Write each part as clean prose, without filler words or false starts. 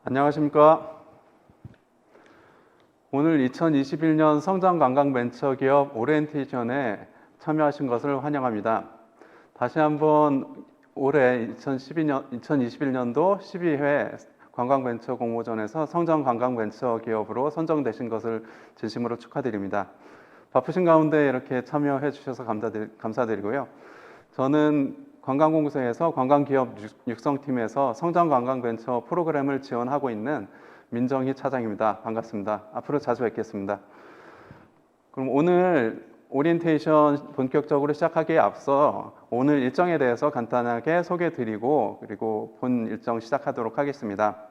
안녕하십니까. 오늘 2021년 성장관광벤처기업 오리엔테이션에 참여하신 것을 환영합니다. 다시 한번 올해 2021년도 12회 관광벤처 공모전에서 성장관광벤처기업으로 선정되신 것을 진심으로 축하드립니다. 바쁘신 가운데 이렇게 참여해 주셔서 감사드리고요. 저는 관광공사에서 관광기업 육성팀에서 성장관광벤처 프로그램을 지원하고 있는 민정희 차장입니다. 반갑습니다. 앞으로 자주 뵙겠습니다. 그럼 오늘 오리엔테이션 본격적으로 시작하기에 앞서 오늘 일정에 대해서 간단하게 소개해드리고 그리고 본 일정 시작하도록 하겠습니다.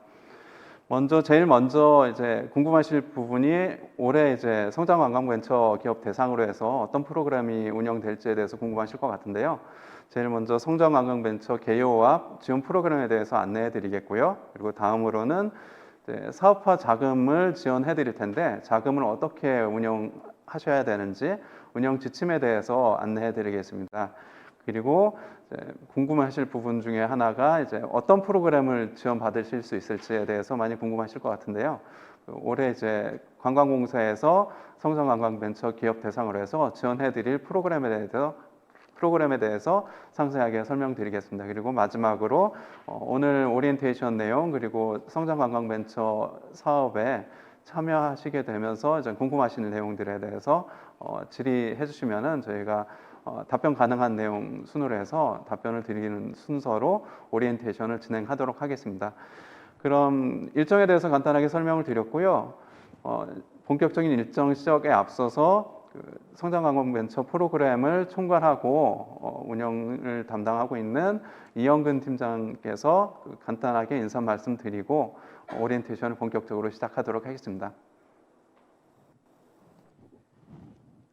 제일 먼저 이제 궁금하실 부분이 올해 이제 성장관광벤처 기업 대상으로 해서 어떤 프로그램이 운영될지에 대해서 궁금하실 것 같은데요. 제일 먼저 성장관광벤처 개요와 지원 프로그램에 대해서 안내해 드리겠고요. 그리고 다음으로는 사업화 자금을 지원해 드릴 텐데 자금을 어떻게 운영하셔야 되는지 운영 지침에 대해서 안내해 드리겠습니다. 그리고 궁금하실 부분 중에 하나가 이제 어떤 프로그램을 지원받으실 수 있을지에 대해서 많이 궁금하실 것 같은데요. 올해 이제 관광공사에서 성장관광벤처 기업 대상으로 해서 지원해 드릴 프로그램에 대해서 상세하게 설명드리겠습니다. 그리고 마지막으로 오늘 오리엔테이션 내용 그리고 성장관광벤처 사업에 참여하시게 되면서 이제 궁금하신 내용들에 대해서 질의해 주시면은 저희가 답변 가능한 내용 순으로 해서 답변을 드리는 순서로 오리엔테이션을 진행하도록 하겠습니다. 그럼 일정에 대해서 간단하게 설명을 드렸고요. 본격적인 일정 시작에 앞서서 성장관광벤처 프로그램을 총괄하고 운영을 담당하고 있는 이영근 팀장께서 간단하게 인사 말씀드리고 오리엔테이션을 본격적으로 시작하도록 하겠습니다.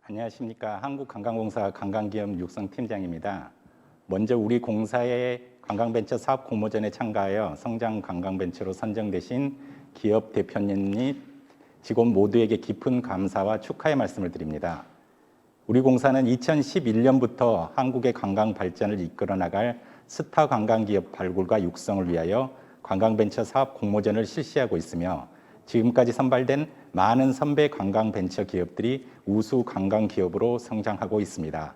안녕하십니까. 한국관광공사 관광기업 육성팀장입니다. 먼저 우리 공사의 관광벤처 사업 공모전에 참가하여 성장관광벤처로 선정되신 기업 대표님 및 직원 모두에게 깊은 감사와 축하의 말씀을 드립니다. 우리 공사는 2011년부터 한국의 관광 발전을 이끌어 나갈 스타 관광기업 발굴과 육성을 위하여 관광벤처 사업 공모전을 실시하고 있으며 지금까지 선발된 많은 선배 관광벤처 기업들이 우수 관광기업으로 성장하고 있습니다.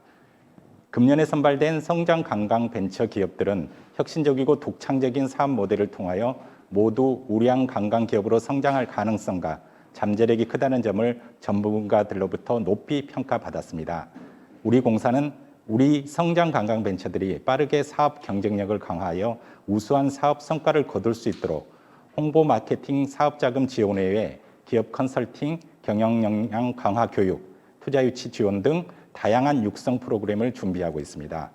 금년에 선발된 성장관광벤처 기업들은 혁신적이고 독창적인 사업 모델을 통하여 모두 우량 관광기업으로 성장할 가능성과 잠재력이 크다는 점을 전문가들로부터 높이 평가받았습니다. 우리 공사는 우리 성장관광벤처들이 빠르게 사업 경쟁력을 강화하여 우수한 사업 성과를 거둘 수 있도록 홍보 마케팅 사업자금 지원 외에 기업 컨설팅, 경영 역량 강화 교육, 투자 유치 지원 등 다양한 육성 프로그램을 준비하고 있습니다.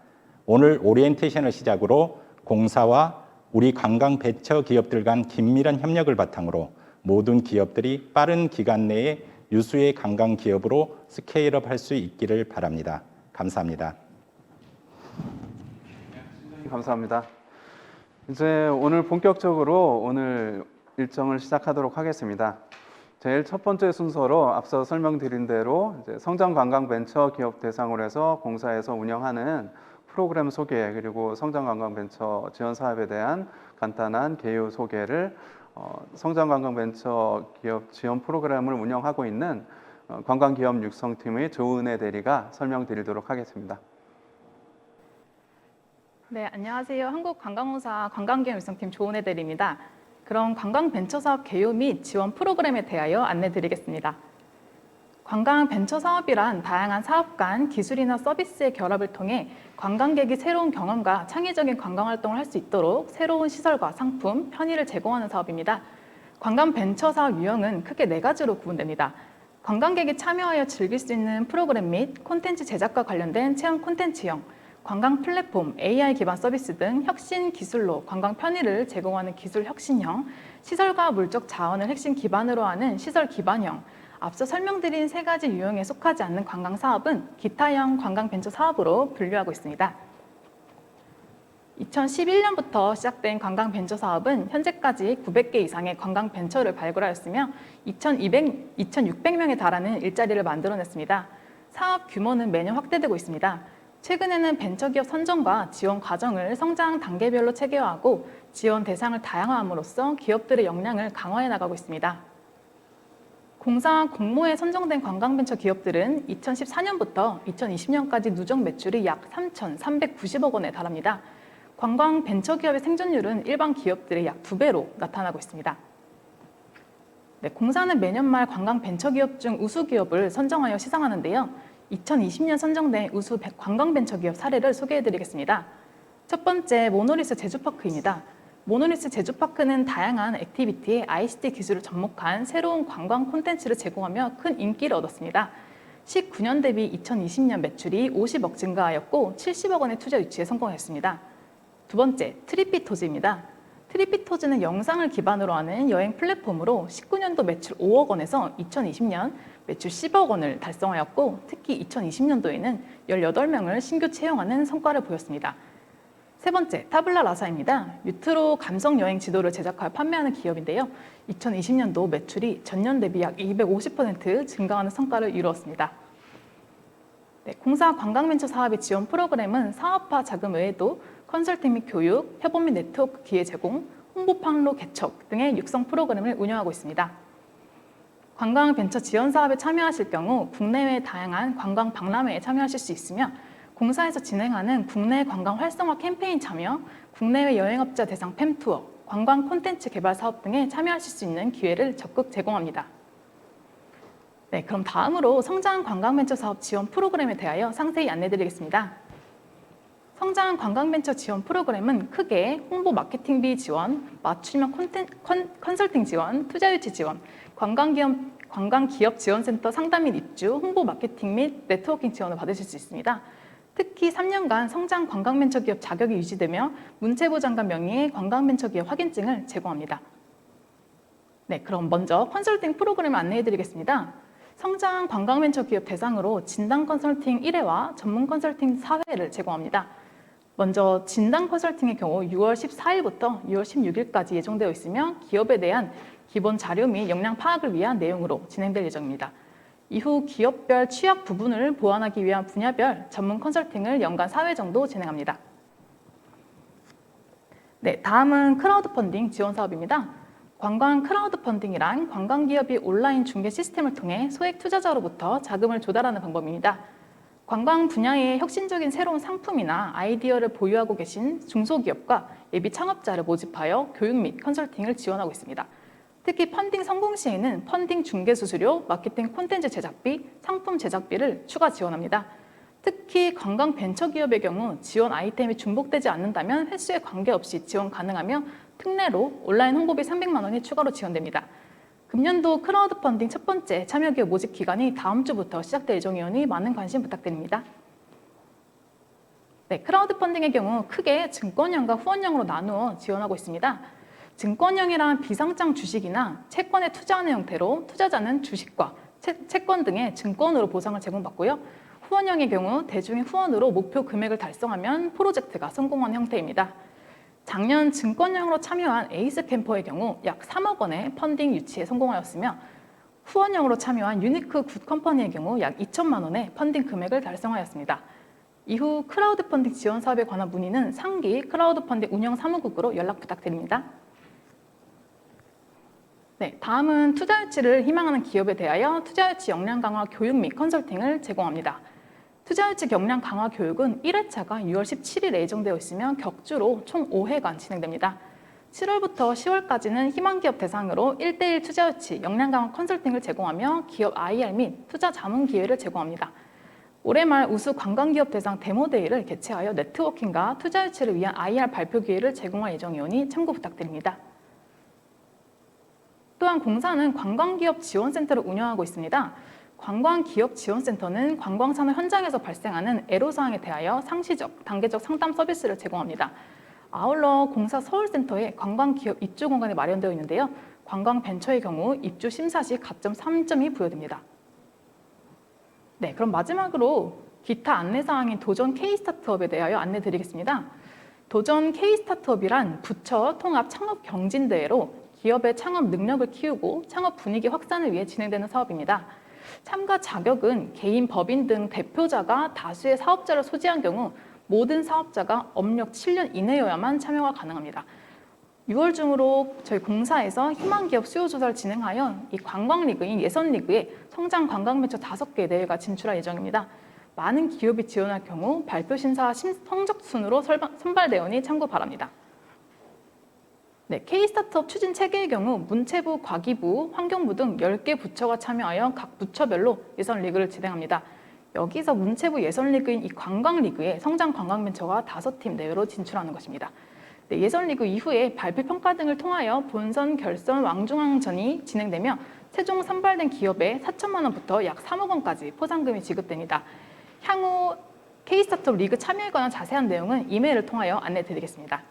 오늘 오리엔테이션을 시작으로 공사와 우리 관광 벤처 기업들 간 긴밀한 협력을 바탕으로 모든 기업들이 빠른 기간 내에 유수의 관광 기업으로 스케일업 할 수 있기를 바랍니다. 감사합니다. 감사합니다. 이제 오늘 본격적으로 오늘 일정을 시작하도록 하겠습니다. 제일 첫 번째 순서로 앞서 설명드린 대로 이제 성장관광벤처 기업 대상으로 해서 공사에서 운영하는 프로그램 소개 그리고 성장관광벤처 지원 사업에 대한 간단한 개요 소개를 성장관광벤처 기업 지원 프로그램을 운영하고 있는 관광기업 육성팀의 조은혜 대리가 설명드리도록 하겠습니다. 네, 안녕하세요. 한국관광공사 관광기업 육성팀 조은혜 대리입니다. 그럼 관광벤처사업 개요 및 지원 프로그램에 대하여 안내드리겠습니다. 관광벤처사업이란 다양한 사업 간 기술이나 서비스의 결합을 통해 관광객이 새로운 경험과 창의적인 관광활동을 할 수 있도록 새로운 시설과 상품, 편의를 제공하는 사업입니다. 관광벤처사업 유형은 크게 4가지로 구분됩니다. 관광객이 참여하여 즐길 수 있는 프로그램 및 콘텐츠 제작과 관련된 체험 콘텐츠형, 관광 플랫폼, AI 기반 서비스 등 혁신 기술로 관광 편의를 제공하는 기술 혁신형, 시설과 물적 자원을 핵심 기반으로 하는 시설 기반형, 앞서 설명드린 세 가지 유형에 속하지 않는 관광 사업은 기타형 관광 벤처 사업으로 분류하고 있습니다. 2011년부터 시작된 관광 벤처 사업은 현재까지 900개 이상의 관광 벤처를 발굴하였으며 2,600명에 달하는 일자리를 만들어냈습니다. 사업 규모는 매년 확대되고 있습니다. 최근에는 벤처기업 선정과 지원 과정을 성장 단계별로 체계화하고 지원 대상을 다양화함으로써 기업들의 역량을 강화해 나가고 있습니다. 공사 공모에 선정된 관광벤처 기업들은 2014년부터 2020년까지 누적 매출이 약 3,390억 원에 달합니다. 관광 벤처기업의 생존율은 일반 기업들의 약 2배로 나타나고 있습니다. 네, 공사는 매년 말 관광 벤처기업 중 우수 기업을 선정하여 시상하는데요. 2020년 선정된 우수 관광 벤처기업 사례를 소개해드리겠습니다. 첫 번째, 모노리스 제주파크입니다. 모노리스 제주파크는 다양한 액티비티에 ICT 기술을 접목한 새로운 관광 콘텐츠를 제공하며 큰 인기를 얻었습니다. 19년 대비 2020년 매출이 50억 증가하였고 70억 원의 투자 유치에 성공했습니다. 두 번째, 트리피토즈입니다. 트리피토즈는 영상을 기반으로 하는 여행 플랫폼으로 19년도 매출 5억 원에서 2020년 매출 10억 원을 달성하였고 특히 2020년도에는 18명을 신규 채용하는 성과를 보였습니다. 세 번째, 타블라 라사입니다. 유트로 감성 여행 지도를 제작하여 판매하는 기업인데요. 2020년도 매출이 전년 대비 약 250% 증가하는 성과를 이루었습니다. 네, 공사 관광벤처 사업의 지원 프로그램은 사업화 자금 외에도 컨설팅 및 교육, 협업 및 네트워크 기회 제공, 홍보 판로 개척 등의 육성 프로그램을 운영하고 있습니다. 관광 벤처 지원 사업에 참여하실 경우 국내외 다양한 관광 박람회에 참여하실 수 있으며 공사에서 진행하는 국내 관광 활성화 캠페인 참여, 국내외 여행업자 대상 팸투어, 관광 콘텐츠 개발 사업 등에 참여하실 수 있는 기회를 적극 제공합니다. 네, 그럼 다음으로 성장 관광벤처 사업 지원 프로그램에 대하여 상세히 안내드리겠습니다. 성장 관광벤처 지원 프로그램은 크게 홍보 마케팅비 지원, 맞춤형 컨설팅 지원, 투자 유치 지원, 관광기업 지원센터 상담 및 입주, 홍보 마케팅 및 네트워킹 지원을 받으실 수 있습니다. 특히 3년간 성장 관광벤처기업 자격이 유지되며 문체부 장관 명의의 관광벤처기업 확인증을 제공합니다. 네, 그럼 먼저 컨설팅 프로그램을 안내해드리겠습니다. 성장 관광벤처기업 대상으로 진단 컨설팅 1회와 전문 컨설팅 4회를 제공합니다. 먼저 진단 컨설팅의 경우 6월 14일부터 6월 16일까지 예정되어 있으며 기업에 대한 기본 자료 및 역량 파악을 위한 내용으로 진행될 예정입니다. 이후 기업별 취약 부분을 보완하기 위한 분야별 전문 컨설팅을 연간 4회 정도 진행합니다. 네, 다음은 크라우드 펀딩 지원 사업입니다. 관광 크라우드 펀딩이란 관광기업이 온라인 중개 시스템을 통해 소액 투자자로부터 자금을 조달하는 방법입니다. 관광 분야의 혁신적인 새로운 상품이나 아이디어를 보유하고 계신 중소기업과 예비 창업자를 모집하여 교육 및 컨설팅을 지원하고 있습니다. 특히 펀딩 성공 시에는 펀딩 중개 수수료, 마케팅 콘텐츠 제작비, 상품 제작비를 추가 지원합니다. 특히 관광 벤처기업의 경우 지원 아이템이 중복되지 않는다면 횟수에 관계없이 지원 가능하며 특례로 온라인 홍보비 300만 원이 추가로 지원됩니다. 금년도 크라우드 펀딩 첫 번째 참여기업 모집 기간이 다음 주부터 시작될 예정이오니 많은 관심 부탁드립니다. 네, 크라우드 펀딩의 경우 크게 증권형과 후원형으로 나누어 지원하고 있습니다. 증권형이란 비상장 주식이나 채권에 투자하는 형태로 투자자는 주식과 채권 등의 증권으로 보상을 제공받고요. 후원형의 경우 대중의 후원으로 목표 금액을 달성하면 프로젝트가 성공하는 형태입니다. 작년 증권형으로 참여한 에이스 캠퍼의 경우 약 3억 원의 펀딩 유치에 성공하였으며 후원형으로 참여한 유니크 굿컴퍼니의 경우 약 2천만 원의 펀딩 금액을 달성하였습니다. 이후 크라우드 펀딩 지원 사업에 관한 문의는 상기 크라우드 펀딩 운영 사무국으로 연락 부탁드립니다. 네, 다음은 투자 유치를 희망하는 기업에 대하여 투자 유치 역량 강화 교육 및 컨설팅을 제공합니다. 투자 유치 역량 강화 교육은 1회차가 6월 17일에 예정되어 있으며 격주로 총 5회간 진행됩니다. 7월부터 10월까지는 희망기업 대상으로 1:1 투자 유치 역량 강화 컨설팅을 제공하며 기업 IR 및 투자 자문 기회를 제공합니다. 올해 말 우수 관광기업 대상 데모데이를 개최하여 네트워킹과 투자 유치를 위한 IR 발표 기회를 제공할 예정이오니 참고 부탁드립니다. 또한 공사는 관광기업 지원센터를 운영하고 있습니다. 관광기업지원센터는 관광산업 현장에서 발생하는 애로사항에 대하여 상시적, 단계적 상담 서비스를 제공합니다. 아울러 공사 서울센터에 관광기업 입주 공간이 마련되어 있는데요. 관광벤처의 경우 입주 심사 시 가점 3점이 부여됩니다. 네, 그럼 마지막으로 기타 안내사항인 도전 K-스타트업에 대하여 안내드리겠습니다. 도전 K-스타트업이란 부처 통합 창업 경진대회로 기업의 창업 능력을 키우고 창업 분위기 확산을 위해 진행되는 사업입니다. 참가 자격은 개인, 법인 등 대표자가 다수의 사업자를 소지한 경우 모든 사업자가 업력 7년 이내여야만 참여가 가능합니다. 6월 중으로 저희 공사에서 희망기업 수요 조사를 진행하여 이 관광리그인 예선리그에 성장 관광벤처 5개 대회가 진출할 예정입니다. 많은 기업이 지원할 경우 발표 심사 성적 순으로 선발되오니 참고 바랍니다. 네, K-스타트업 추진 체계의 경우 문체부, 과기부, 환경부 등 10개 부처가 참여하여 각 부처별로 예선리그를 진행합니다. 여기서 문체부 예선리그인 이 관광리그에 성장 관광벤처가 5팀 내외로 진출하는 것입니다. 네, 예선리그 이후에 발표 평가 등을 통하여 본선, 결선, 왕중왕전이 진행되며 최종 선발된 기업에 4천만 원부터 약 3억 원까지 포상금이 지급됩니다. 향후 K-스타트업 리그 참여에 관한 자세한 내용은 이메일을 통하여 안내드리겠습니다.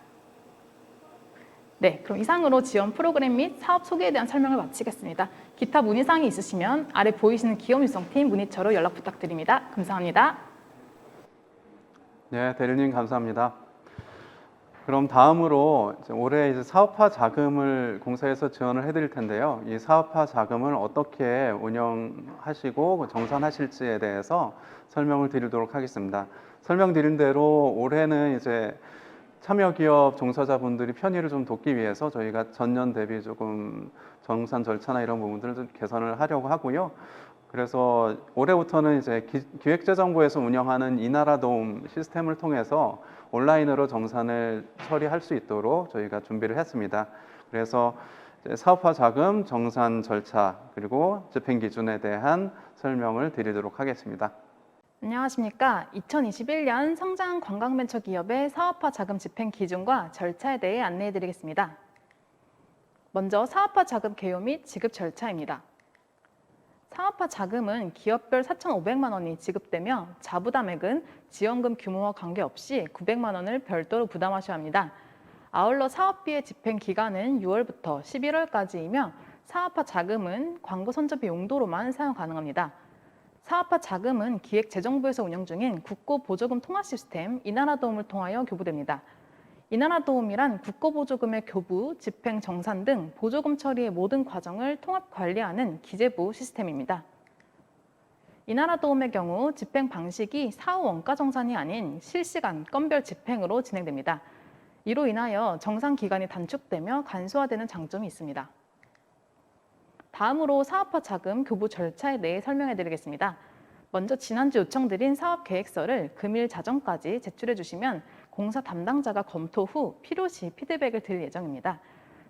네, 그럼 이상으로 지원 프로그램 및 사업 소개에 대한 설명을 마치겠습니다. 기타 문의사항이 있으시면 아래 보이시는 기업육성팀 문의처로 연락 부탁드립니다. 감사합니다. 네, 대리님 감사합니다. 그럼 다음으로 올해 사업화 자금을 공사에서 지원을 해드릴 텐데요. 이 사업화 자금을 어떻게 운영하시고 정산하실지에 대해서 설명을 드리도록 하겠습니다. 설명드린 대로 올해는 이제 참여기업 종사자분들이 편의를 좀 돕기 위해서 저희가 전년 대비 조금 정산 절차나 이런 부분들을 좀 개선을 하려고 하고요. 그래서 올해부터는 이제 기획재정부에서 운영하는 이나라 도움 시스템을 통해서 온라인으로 정산을 처리할 수 있도록 저희가 준비를 했습니다. 그래서 사업화 자금 정산 절차 그리고 집행 기준에 대한 설명을 드리도록 하겠습니다. 안녕하십니까. 2021년 성장 관광벤처 기업의 사업화 자금 집행 기준과 절차에 대해 안내해 드리겠습니다. 먼저 사업화 자금 개요 및 지급 절차입니다. 사업화 자금은 기업별 4,500만 원이 지급되며 자부담액은 지원금 규모와 관계없이 900만 원을 별도로 부담하셔야 합니다. 아울러 사업비의 집행 기간은 6월부터 11월까지이며 사업화 자금은 광고 선접비 용도로만 사용 가능합니다. 사업화 자금은 기획재정부에서 운영 중인 국고보조금 통화 시스템 이나라 도움을 통하여 교부됩니다. 이나라 도움이란 국고보조금의 교부, 집행, 정산 등 보조금 처리의 모든 과정을 통합 관리하는 기재부 시스템입니다. 이나라 도움의 경우 집행 방식이 사후 원가 정산이 아닌 실시간 건별 집행으로 진행됩니다. 이로 인하여 정산 기간이 단축되며 간소화되는 장점이 있습니다. 다음으로 사업화 자금 교부 절차에 대해 설명해 드리겠습니다. 먼저 지난주 요청드린 사업계획서를 금일 자정까지 제출해 주시면 공사 담당자가 검토 후 필요시 피드백을 드릴 예정입니다.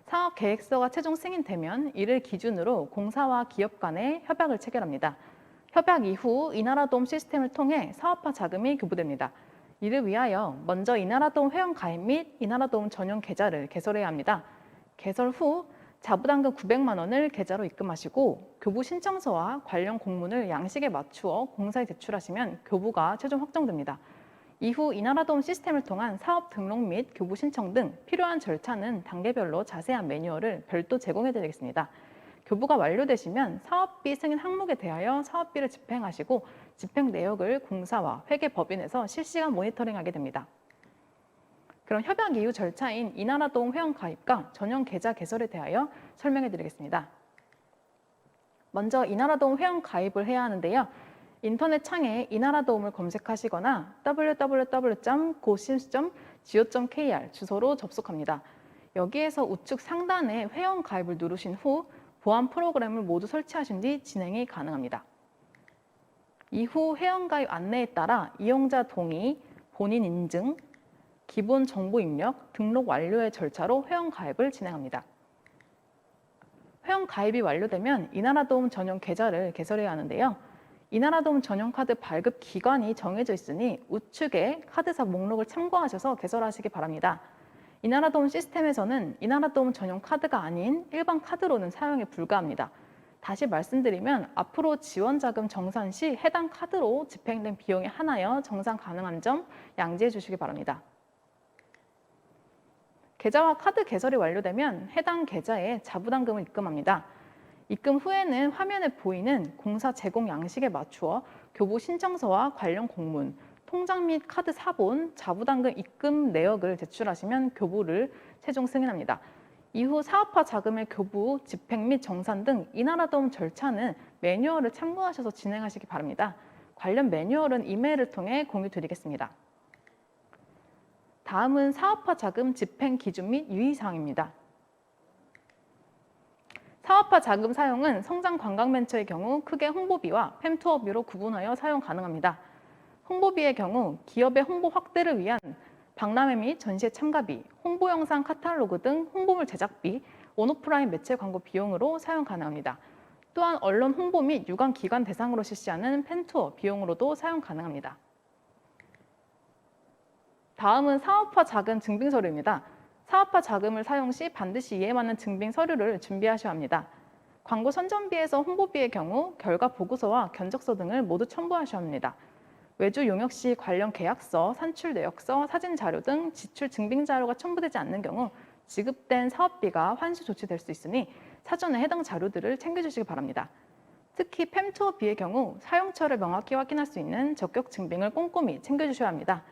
사업계획서가 최종 승인되면 이를 기준으로 공사와 기업 간의 협약을 체결합니다. 협약 이후 이나라도움 시스템을 통해 사업화 자금이 교부됩니다. 이를 위하여 먼저 이나라도움 회원 가입 및 이나라도움 전용 계좌를 개설해야 합니다. 개설 후 자부담금 900만 원을 계좌로 입금하시고 교부 신청서와 관련 공문을 양식에 맞추어 공사에 제출하시면 교부가 최종 확정됩니다. 이후 이나라도움 시스템을 통한 사업 등록 및 교부 신청 등 필요한 절차는 단계별로 자세한 매뉴얼을 별도 제공해 드리겠습니다. 교부가 완료되시면 사업비 승인 항목에 대하여 사업비를 집행하시고 집행 내역을 공사와 회계법인에서 실시간 모니터링하게 됩니다. 그럼 협약 이후 절차인 이나라도움 회원 가입과 전용 계좌 개설에 대하여 설명해 드리겠습니다. 먼저 이나라도움 회원 가입을 해야 하는데요. 인터넷 창에 이나라도움을 검색하시거나 www.gosims.go.kr 주소로 접속합니다. 여기에서 우측 상단에 회원 가입을 누르신 후 보안 프로그램을 모두 설치하신 뒤 진행이 가능합니다. 이후 회원 가입 안내에 따라 이용자 동의, 본인 인증, 기본 정보 입력, 등록 완료의 절차로 회원 가입을 진행합니다. 회원 가입이 완료되면 이나라도움 전용 계좌를 개설해야 하는데요. 이나라도움 전용 카드 발급 기간이 정해져 있으니 우측에 카드사 목록을 참고하셔서 개설하시기 바랍니다. 이나라도움 시스템에서는 이나라도움 전용 카드가 아닌 일반 카드로는 사용에 불가합니다. 다시 말씀드리면 앞으로 지원자금 정산 시 해당 카드로 집행된 비용에 한하여 정산 가능한 점 양지해 주시기 바랍니다. 계좌와 카드 개설이 완료되면 해당 계좌에 자부담금을 입금합니다. 입금 후에는 화면에 보이는 공사 제공 양식에 맞추어 교부 신청서와 관련 공문, 통장 및 카드 사본, 자부담금 입금 내역을 제출하시면 교부를 최종 승인합니다. 이후 사업화 자금의 교부, 집행 및 정산 등 이나라도움 절차는 매뉴얼을 참고하셔서 진행하시기 바랍니다. 관련 매뉴얼은 이메일을 통해 공유 드리겠습니다. 다음은 사업화 자금 집행 기준 및 유의사항입니다. 사업화 자금 사용은 성장관광벤처의 경우 크게 홍보비와 팸투어비로 구분하여 사용 가능합니다. 홍보비의 경우 기업의 홍보 확대를 위한 박람회 및 전시회 참가비, 홍보 영상 카탈로그 등 홍보물 제작비, 온오프라인 매체 광고 비용으로 사용 가능합니다. 또한 언론 홍보 및 유관 기관 대상으로 실시하는 팬투어 비용으로도 사용 가능합니다. 다음은 사업화 자금 증빙 서류입니다. 사업화 자금을 사용 시 반드시 이에 맞는 증빙 서류를 준비하셔야 합니다. 광고 선전비에서 홍보비의 경우 결과 보고서와 견적서 등을 모두 첨부하셔야 합니다. 외주 용역 시 관련 계약서, 산출 내역서, 사진 자료 등 지출 증빙 자료가 첨부되지 않는 경우 지급된 사업비가 환수 조치될 수 있으니 사전에 해당 자료들을 챙겨주시기 바랍니다. 특히 팸투어비의 경우 사용처를 명확히 확인할 수 있는 적격 증빙을 꼼꼼히 챙겨주셔야 합니다.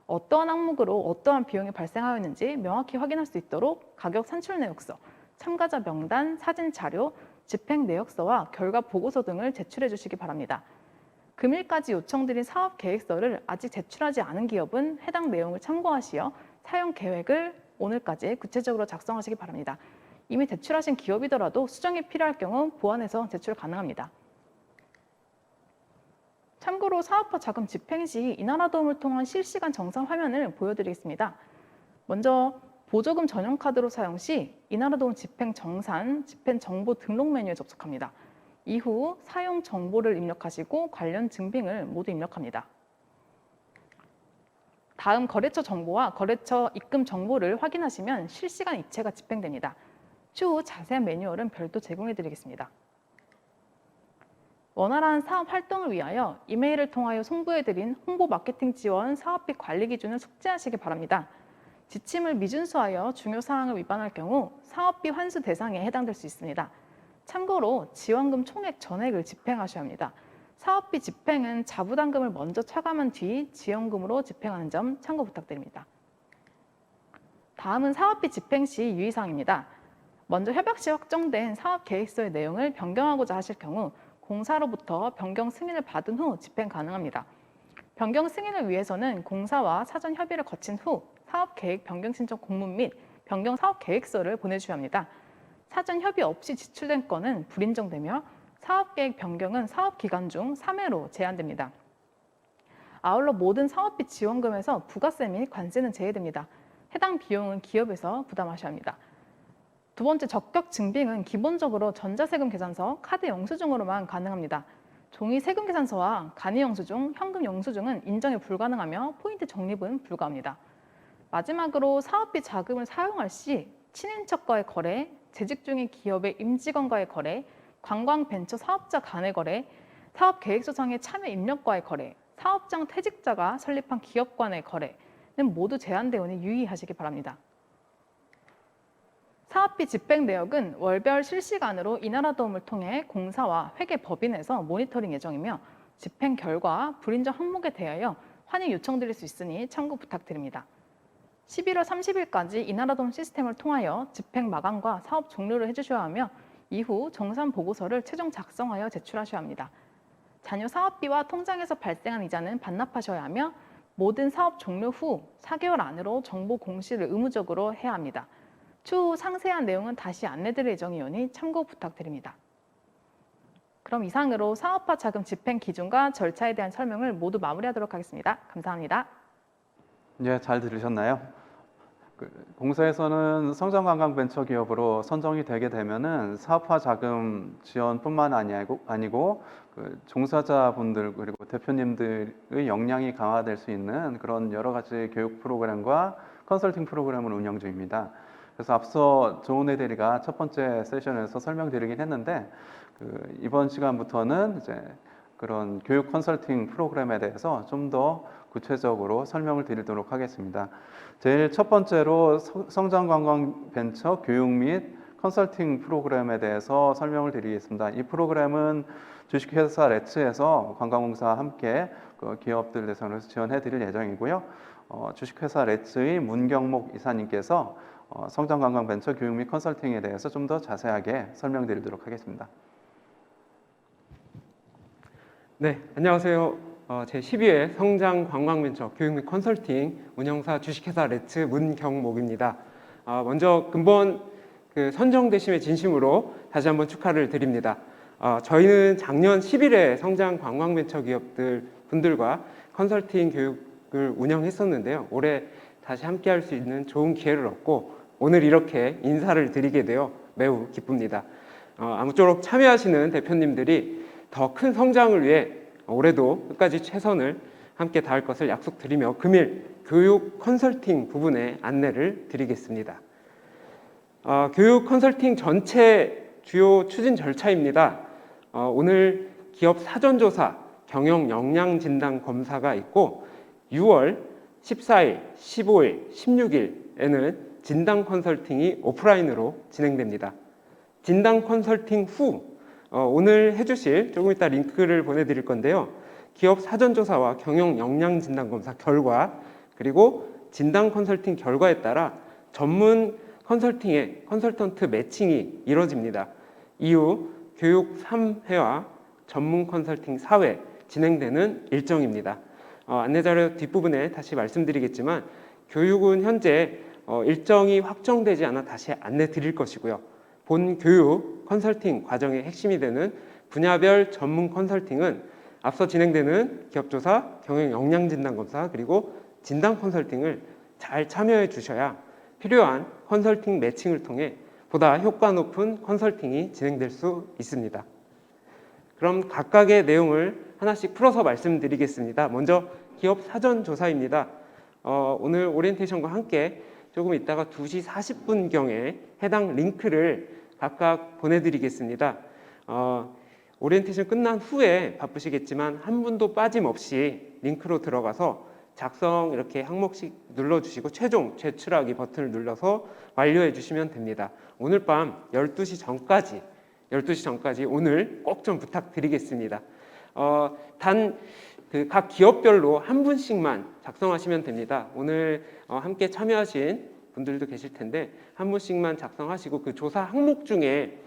어떠한 항목으로 어떠한 비용이 발생하였는지 명확히 확인할 수 있도록 가격 산출 내역서, 참가자 명단, 사진 자료, 집행 내역서와 결과 보고서 등을 제출해 주시기 바랍니다. 금일까지 요청드린 사업 계획서를 아직 제출하지 않은 기업은 해당 내용을 참고하시어 사용 계획을 오늘까지 구체적으로 작성하시기 바랍니다. 이미 제출하신 기업이더라도 수정이 필요할 경우 보완해서 제출 가능합니다. 참고로 사업화 자금 집행 시 이나라도움을 통한 실시간 정산 화면을 보여드리겠습니다. 먼저 보조금 전용 카드로 사용 시 이나라도움 집행 정산, 집행 정보 등록 메뉴에 접속합니다. 이후 사용 정보를 입력하시고 관련 증빙을 모두 입력합니다. 다음 거래처 정보와 거래처 입금 정보를 확인하시면 실시간 이체가 집행됩니다. 추후 자세한 매뉴얼은 별도 제공해 드리겠습니다. 원활한 사업 활동을 위하여 이메일을 통하여 송부해드린 홍보 마케팅 지원 사업비 관리 기준을 숙지하시기 바랍니다. 지침을 미준수하여 중요 사항을 위반할 경우 사업비 환수 대상에 해당될 수 있습니다. 참고로 지원금 총액 전액을 집행하셔야 합니다. 사업비 집행은 자부담금을 먼저 차감한 뒤 지원금으로 집행하는 점 참고 부탁드립니다. 다음은 사업비 집행 시 유의사항입니다. 먼저 협약 시 확정된 사업 계획서의 내용을 변경하고자 하실 경우 공사로부터 변경 승인을 받은 후 집행 가능합니다. 변경 승인을 위해서는 공사와 사전 협의를 거친 후 사업 계획 변경 신청 공문 및 변경 사업 계획서를 보내주셔야 합니다. 사전 협의 없이 지출된 건은 불인정되며 사업계획 변경은 사업기간 중 3회로 제한됩니다. 아울러 모든 사업비 지원금에서 부가세 및 관세는 제외됩니다. 해당 비용은 기업에서 부담하셔야 합니다. 두 번째, 적격 증빙은 기본적으로 전자세금 계산서, 카드 영수증으로만 가능합니다. 종이 세금 계산서와 간이 영수증, 현금 영수증은 인정이 불가능하며 포인트 적립은 불가합니다. 마지막으로 사업비 자금을 사용할 시 친인척과의 거래, 재직 중인 기업의 임직원과의 거래, 관광벤처 사업자 간의 거래, 사업계획서상의 참여 입력과의 거래, 사업장 퇴직자가 설립한 기업 간의 거래는 모두 제한되오니 유의하시기 바랍니다. 사업비 집행 내역은 월별 실시간으로 이나라도움을 통해 공사와 회계법인에서 모니터링 예정이며 집행 결과 불인정 항목에 대하여 환의 요청드릴 수 있으니 참고 부탁드립니다. 11월 30일까지 이나라도움 시스템을 통하여 집행 마감과 사업 종료를 해주셔야 하며 이후 정산 보고서를 최종 작성하여 제출하셔야 합니다. 잔여 사업비와 통장에서 발생한 이자는 반납하셔야 하며 모든 사업 종료 후 4개월 안으로 정보 공시를 의무적으로 해야 합니다. 추후 상세한 내용은 다시 안내드릴 예정이오니 참고 부탁드립니다. 그럼 이상으로 사업화 자금 집행 기준과 절차에 대한 설명을 모두 마무리하도록 하겠습니다. 감사합니다. 예, 잘 들으셨나요? 공사에서는 성장관광벤처기업으로 선정이 되게 되면은 사업화 자금 지원뿐만 아니고 종사자분들 그리고 대표님들의 역량이 강화될 수 있는 그런 여러 가지 교육 프로그램과 컨설팅 프로그램을 운영 중입니다. 그래서 앞서 조은혜 대리가 첫 번째 세션에서 설명드리긴 했는데 이번 시간부터는 이제 그런 교육 컨설팅 프로그램에 대해서 좀 더 구체적으로 설명을 드리도록 하겠습니다. 제일 첫 번째로 성장관광벤처 교육 및 컨설팅 프로그램에 대해서 설명을 드리겠습니다. 이 프로그램은 주식회사 레츠에서 관광공사와 함께 기업들 대상으로 지원해 드릴 예정이고요. 주식회사 레츠의 문경목 이사님께서 성장관광벤처 교육 및 컨설팅에 대해서 좀 더 자세하게 설명드리도록 하겠습니다. 네, 안녕하세요. 제12회 성장관광벤처 교육 및 컨설팅 운영사 주식회사 레츠 문경목입니다. 먼저 근본 선정되심에 진심으로 다시 한번 축하를 드립니다. 저희는 작년 10일에 성장관광벤처 기업들 분들과 컨설팅 교육을 운영했었는데요. 올해 다시 함께할 수 있는 좋은 기회를 얻고 오늘 이렇게 인사를 드리게 되어 매우 기쁩니다. 아무쪼록 참여하시는 대표님들이 더 큰 성장을 위해 올해도 끝까지 최선을 함께 다할 것을 약속드리며 금일 교육 컨설팅 부분의 안내를 드리겠습니다. 교육 컨설팅 전체 주요 추진 절차입니다. 오늘 기업 사전조사, 경영 역량 진단 검사가 있고 6월 14일, 15일, 16일에는 진단 컨설팅이 오프라인으로 진행됩니다. 진단 컨설팅 후 오늘 해주실 조금 이따 링크를 보내드릴 건데요. 기업 사전조사와 경영 역량 진단 검사 결과 그리고 진단 컨설팅 결과에 따라 전문 컨설팅의 컨설턴트 매칭이 이뤄집니다. 이후 교육 3회와 전문 컨설팅 4회 진행되는 일정입니다. 안내자료 뒷부분에 다시 말씀드리겠지만 교육은 현재 일정이 확정되지 않아 다시 안내 드릴 것이고요. 본 교육 컨설팅 과정의 핵심이 되는 분야별 전문 컨설팅은 앞서 진행되는 기업조사, 경영 역량 진단 검사 그리고 진단 컨설팅을 잘 참여해 주셔야 필요한 컨설팅 매칭을 통해 보다 효과 높은 컨설팅이 진행될 수 있습니다. 그럼 각각의 내용을 하나씩 풀어서 말씀드리겠습니다. 먼저 기업 사전조사입니다. 오늘 오리엔테이션과 함께 조금 있다가 2시 40분경에 해당 링크를 각각 보내드리겠습니다. 오리엔테이션 끝난 후에 바쁘시겠지만 한 분도 빠짐없이 링크로 들어가서 작성 이렇게 항목씩 눌러주시고 최종 제출하기 버튼을 눌러서 완료해 주시면 됩니다. 오늘 밤 12시 전까지 오늘 꼭 좀 부탁드리겠습니다. 단 각 기업별로 한 분씩만 작성하시면 됩니다. 오늘 함께 참여하신 분들도 계실 텐데 한 분씩만 작성하시고 그 조사 항목 중에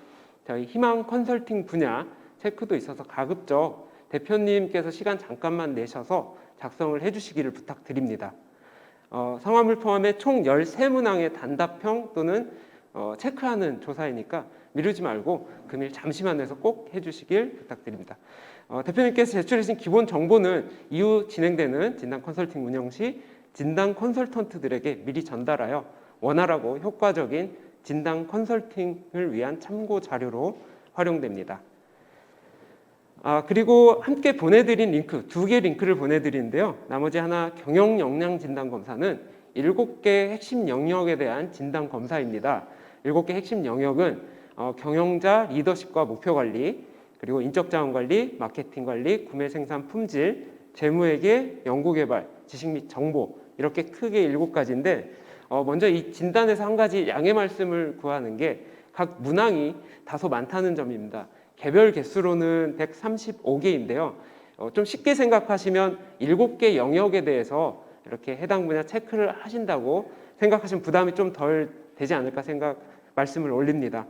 저희 희망 컨설팅 분야 체크도 있어서 가급적 대표님께서 시간 잠깐만 내셔서 작성을 해주시기를 부탁드립니다. 성함을 포함해 총 13문항의 단답형 또는 체크하는 조사이니까 미루지 말고 금일 잠시만 내서 꼭 해주시길 부탁드립니다. 대표님께서 제출하신 기본 정보는 이후 진행되는 진단 컨설팅 운영 시 진단 컨설턴트들에게 미리 전달하여 원활하고 효과적인 진단 컨설팅을 위한 참고 자료로 활용됩니다. 그리고 함께 보내드린 링크, 2개 링크를 보내드리는데요. 나머지 하나 경영 역량 진단 검사는 7개 핵심 영역에 대한 진단 검사입니다. 7개 핵심 영역은 경영자 리더십과 목표 관리, 그리고 인적 자원 관리, 마케팅 관리, 구매 생산 품질, 재무회계, 연구개발, 지식 및 정보 이렇게 크게 7가지인데 먼저 이 진단에서 한 가지 양해 말씀을 구하는 게 각 문항이 다소 많다는 점입니다. 개별 개수로는 135개인데요. 좀 쉽게 생각하시면 7개 영역에 대해서 이렇게 해당 분야 체크를 하신다고 생각하시면 부담이 좀 덜 되지 않을까 말씀을 올립니다.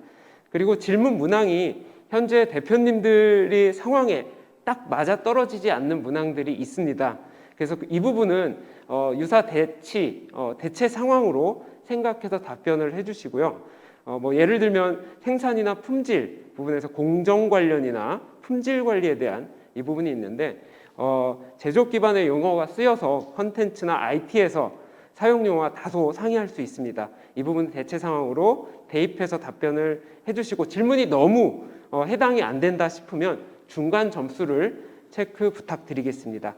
그리고 질문 문항이 현재 대표님들이 상황에 딱 맞아 떨어지지 않는 문항들이 있습니다. 그래서 이 부분은 유사 대체 상황으로 생각해서 답변을 해주시고요. 예를 들면 생산이나 품질 부분에서 공정 관련이나 품질 관리에 대한 이 부분이 있는데 제조업 기반의 용어가 쓰여서 컨텐츠나 IT에서 사용 용어가 다소 상이할 수 있습니다. 이 부분 대체 상황으로 대입해서 답변을 해주시고 질문이 너무 해당이 안 된다 싶으면 중간 점수를 체크 부탁드리겠습니다.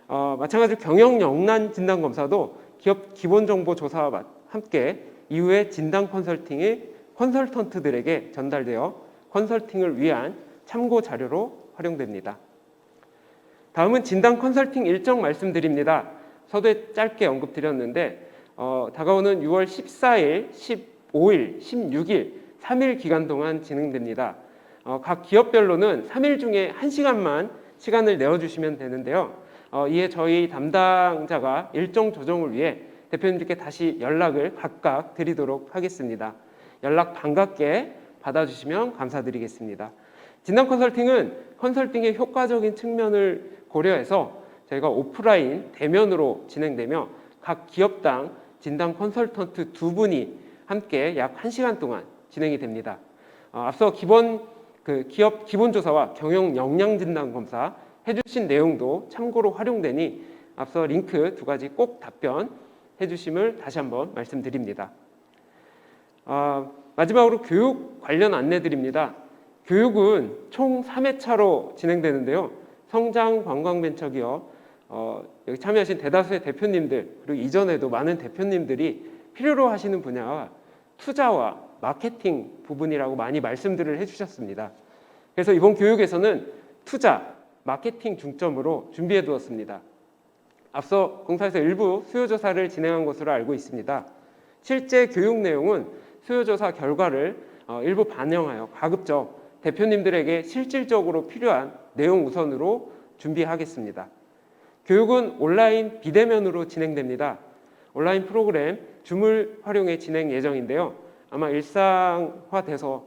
마찬가지로 경영 역량 진단 검사도 기업 기본 정보 조사와 함께 이후에 진단 컨설팅이 컨설턴트들에게 전달되어 컨설팅을 위한 참고 자료로 활용됩니다. 다음은 진단 컨설팅 일정 말씀드립니다. 서두에 짧게 언급드렸는데 다가오는 6월 14일, 15일, 16일 3일 기간 동안 진행됩니다. 각 기업별로는 3일 중에 1시간만 시간을 내어주시면 되는데요. 이에 저희 담당자가 일정 조정을 위해 대표님들께 다시 연락을 각각 드리도록 하겠습니다. 연락 반갑게 받아주시면 감사드리겠습니다. 진단 컨설팅은 컨설팅의 효과적인 측면을 고려해서 저희가 오프라인 대면으로 진행되며 각 기업당 진단 컨설턴트 2분이 함께 약 1시간 동안 진행이 됩니다. 앞서 기업 기본조사와 경영 역량 진단 검사 해주신 내용도 참고로 활용되니 앞서 링크 2가지 꼭 답변해 주심을 다시 한번 말씀드립니다. 마지막으로 교육 관련 안내드립니다. 교육은 총 3회차로 진행되는데요. 성장 관광벤처기업 여기 참여하신 대다수의 대표님들 그리고 이전에도 많은 대표님들이 필요로 하시는 분야가 투자와 마케팅 부분이라고 많이 말씀들을 해주셨습니다. 그래서 이번 교육에서는 투자, 마케팅 중점으로 준비해 두었습니다. 앞서 공사에서 일부 수요조사를 진행한 것으로 알고 있습니다. 실제 교육 내용은 수요조사 결과를 일부 반영하여 가급적 대표님들에게 실질적으로 필요한 내용 우선으로 준비하겠습니다. 교육은 온라인 비대면으로 진행됩니다. 온라인 프로그램 줌을 활용해 진행 예정인데요. 아마 일상화돼서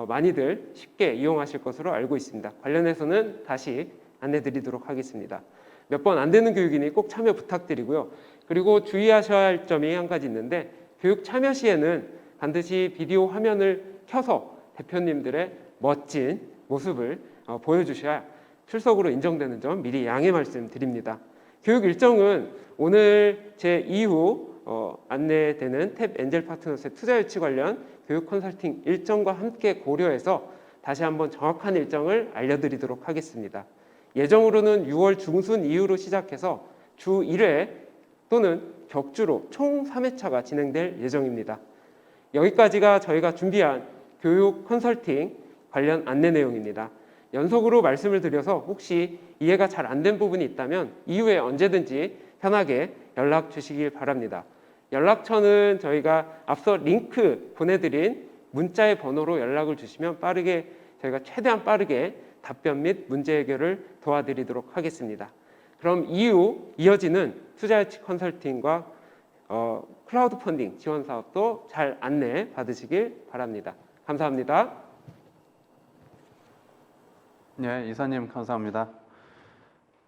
많이들 쉽게 이용하실 것으로 알고 있습니다. 관련해서는 다시 안내드리도록 하겠습니다. 몇 번 안 되는 교육이니 꼭 참여 부탁드리고요. 그리고 주의하셔야 할 점이 한 가지 있는데 교육 참여 시에는 반드시 비디오 화면을 켜서 대표님들의 멋진 모습을 보여주셔야 출석으로 인정되는 점 미리 양해 말씀드립니다. 교육 일정은 오늘 제2후 안내되는 탭 엔젤 파트너스의 투자 유치 관련 교육 컨설팅 일정과 함께 고려해서 다시 한번 정확한 일정을 알려드리도록 하겠습니다. 예정으로는 6월 중순 이후로 시작해서 주 1회 또는 격주로 총 3회차가 진행될 예정입니다. 여기까지가 저희가 준비한 교육 컨설팅 관련 안내 내용입니다. 연속으로 말씀을 드려서 혹시 이해가 잘 안 된 부분이 있다면 이후에 언제든지 편하게 연락 주시길 바랍니다. 연락처는 저희가 앞서 링크 보내드린 문자의 번호로 연락을 주시면 저희가 최대한 빠르게 답변 및 문제 해결을 도와드리도록 하겠습니다. 그럼 이어지는 투자유치 컨설팅과 클라우드 펀딩 지원 사업도 잘 안내 받으시길 바랍니다. 감사합니다. 네, 이사님 감사합니다.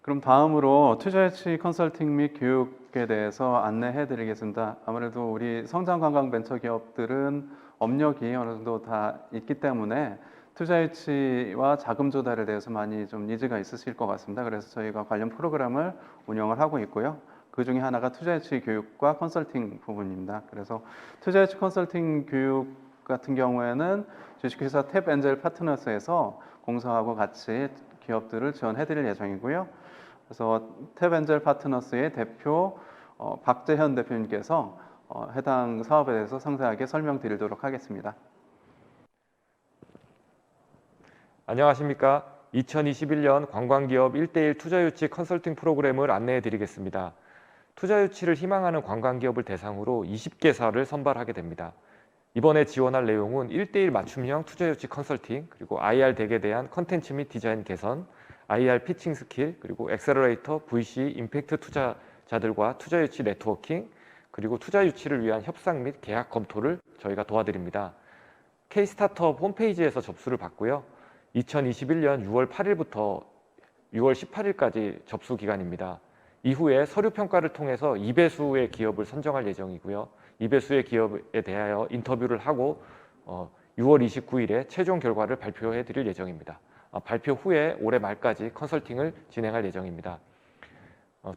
그럼 다음으로 투자유치 컨설팅 및 교육에 대해서 안내해 드리겠습니다. 아무래도 우리 성장관광벤처기업들은 업력이 어느 정도 다 있기 때문에 투자유치와 자금 조달에 대해서 많이 좀 니즈가 있으실 것 같습니다. 그래서 저희가 관련 프로그램을 운영을 하고 있고요. 그 중에 하나가 투자유치 교육과 컨설팅 부분입니다. 그래서 투자유치 컨설팅 교육 같은 경우에는 주식회사 탭 엔젤 파트너스에서 공사하고 같이 기업들을 지원해 드릴 예정이고요. 그래서 탭 엔젤 파트너스의 대표 박재현 대표님께서 해당 사업에 대해서 상세하게 설명드리도록 하겠습니다. 안녕하십니까. 2021년 관광기업 1:1 투자유치 컨설팅 프로그램을 안내해 드리겠습니다. 투자유치를 희망하는 관광기업을 대상으로 20개사를 선발하게 됩니다. 이번에 지원할 내용은 1:1 맞춤형 투자유치 컨설팅, 그리고 IR 덱에 대한 컨텐츠 및 디자인 개선, IR 피칭 스킬, 그리고 엑셀러레이터, VC, 임팩트 투자자들과 투자유치 네트워킹, 그리고 투자유치를 위한 협상 및 계약 검토를 저희가 도와드립니다. K-스타트업 홈페이지에서 접수를 받고요. 2021년 6월 8일부터 6월 18일까지 접수 기간입니다. 이후에 서류 평가를 통해서 2배수의 기업을 선정할 예정이고요. 2배수의 기업에 대하여 인터뷰를 하고 6월 29일에 최종 결과를 발표해 드릴 예정입니다. 발표 후에 올해 말까지 컨설팅을 진행할 예정입니다.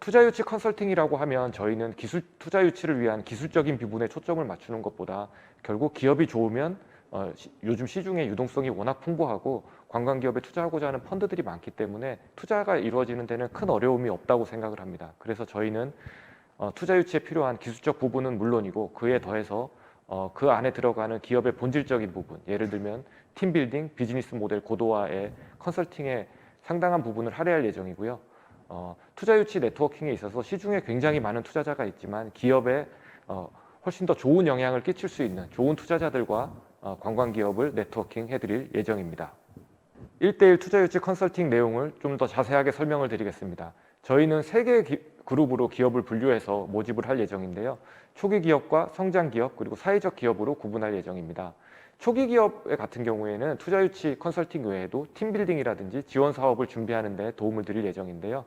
투자유치 컨설팅이라고 하면 저희는 투자 유치를 위한 기술적인 부분에 초점을 맞추는 것보다 결국 기업이 좋으면 요즘 시중에 유동성이 워낙 풍부하고 관광기업에 투자하고자 하는 펀드들이 많기 때문에 투자가 이루어지는 데는 큰 어려움이 없다고 생각을 합니다. 그래서 저희는 투자 유치에 필요한 기술적 부분은 물론이고 그에 더해서 그 안에 들어가는 기업의 본질적인 부분, 예를 들면 팀빌딩, 비즈니스 모델 고도화의 컨설팅에 상당한 부분을 할애할 예정이고요. 투자 유치 네트워킹에 있어서 시중에 굉장히 많은 투자자가 있지만 기업에 훨씬 더 좋은 영향을 끼칠 수 있는 좋은 투자자들과 관광 기업을 네트워킹 해드릴 예정입니다. 1대1 투자 유치 컨설팅 내용을 좀 더 자세하게 설명을 드리겠습니다. 저희는 3개의 그룹으로 기업을 분류해서 모집을 할 예정인데요. 초기 기업과 성장 기업 그리고 사회적 기업으로 구분할 예정입니다. 초기 기업 같은 경우에는 투자 유치 컨설팅 외에도 팀빌딩이라든지 지원 사업을 준비하는 데 도움을 드릴 예정인데요.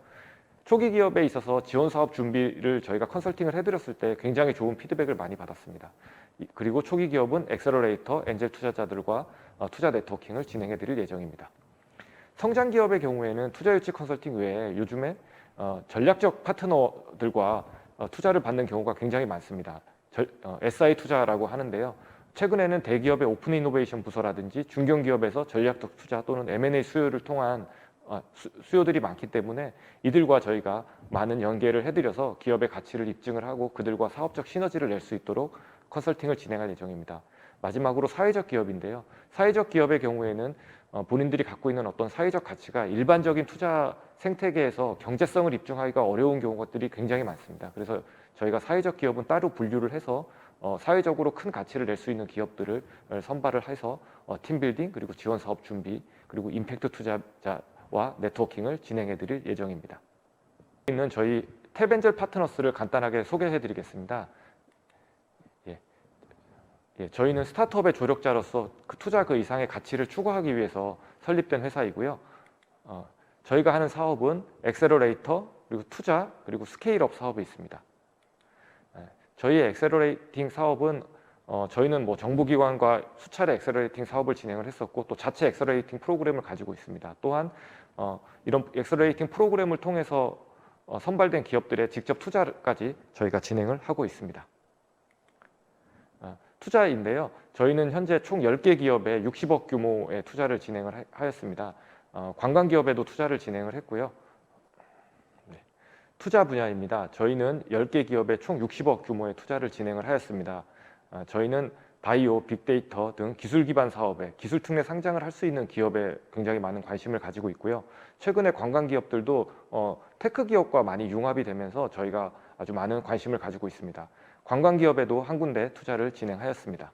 초기 기업에 있어서 지원 사업 준비를 저희가 컨설팅을 해드렸을 때 굉장히 좋은 피드백을 많이 받았습니다. 그리고 초기 기업은 엑셀러레이터, 엔젤 투자자들과 투자 네트워킹을 진행해 드릴 예정입니다. 성장 기업의 경우에는 투자 유치 컨설팅 외에 요즘에 전략적 파트너들과 투자를 받는 경우가 굉장히 많습니다. SI 투자라고 하는데요. 최근에는 대기업의 오픈 이노베이션 부서라든지 중견기업에서 전략적 투자 또는 M&A 수요를 통한 수요들이 많기 때문에 이들과 저희가 많은 연계를 해드려서 기업의 가치를 입증을 하고 그들과 사업적 시너지를 낼 수 있도록 컨설팅을 진행할 예정입니다. 마지막으로 사회적 기업인데요. 사회적 기업의 경우에는 본인들이 갖고 있는 어떤 사회적 가치가 일반적인 투자 생태계에서 경제성을 입증하기가 어려운 경우들이 굉장히 많습니다. 그래서 저희가 사회적 기업은 따로 분류를 해서 사회적으로 큰 가치를 낼 수 있는 기업들을 선발을 해서 팀빌딩 그리고 지원 사업 준비 그리고 임팩트 투자자와 네트워킹을 진행해 드릴 예정입니다. 있는 저희 탭엔젤 파트너스를 간단하게 소개해 드리겠습니다. 저희는 스타트업의 조력자로서 투자 그 이상의 가치를 추구하기 위해서 설립된 회사이고요. 저희가 하는 사업은 엑셀러레이터, 그리고 투자, 그리고 스케일업 사업이 있습니다. 저희의 엑셀러레이팅 사업은 저희는 뭐 정부기관과 수차례 엑셀러레이팅 사업을 진행을 했었고 또 자체 엑셀러레이팅 프로그램을 가지고 있습니다. 또한 이런 엑셀러레이팅 프로그램을 통해서 선발된 기업들의 직접 투자까지 저희가 진행을 하고 있습니다. 투자인데요. 저희는 현재 총 10개 기업에 60억 규모의 투자를 진행을 하였습니다. 관광기업에도 투자를 진행을 했고요. 투자 분야입니다. 저희는 10개 기업에 총 60억 규모의 투자를 진행을 하였습니다. 저희는 바이오, 빅데이터 등 기술 기반 사업에 기술 특례 상장을 할 수 있는 기업에 굉장히 많은 관심을 가지고 있고요. 최근에 관광 기업들도 테크 기업과 많이 융합이 되면서 저희가 아주 많은 관심을 가지고 있습니다. 관광 기업에도 한 군데 투자를 진행하였습니다.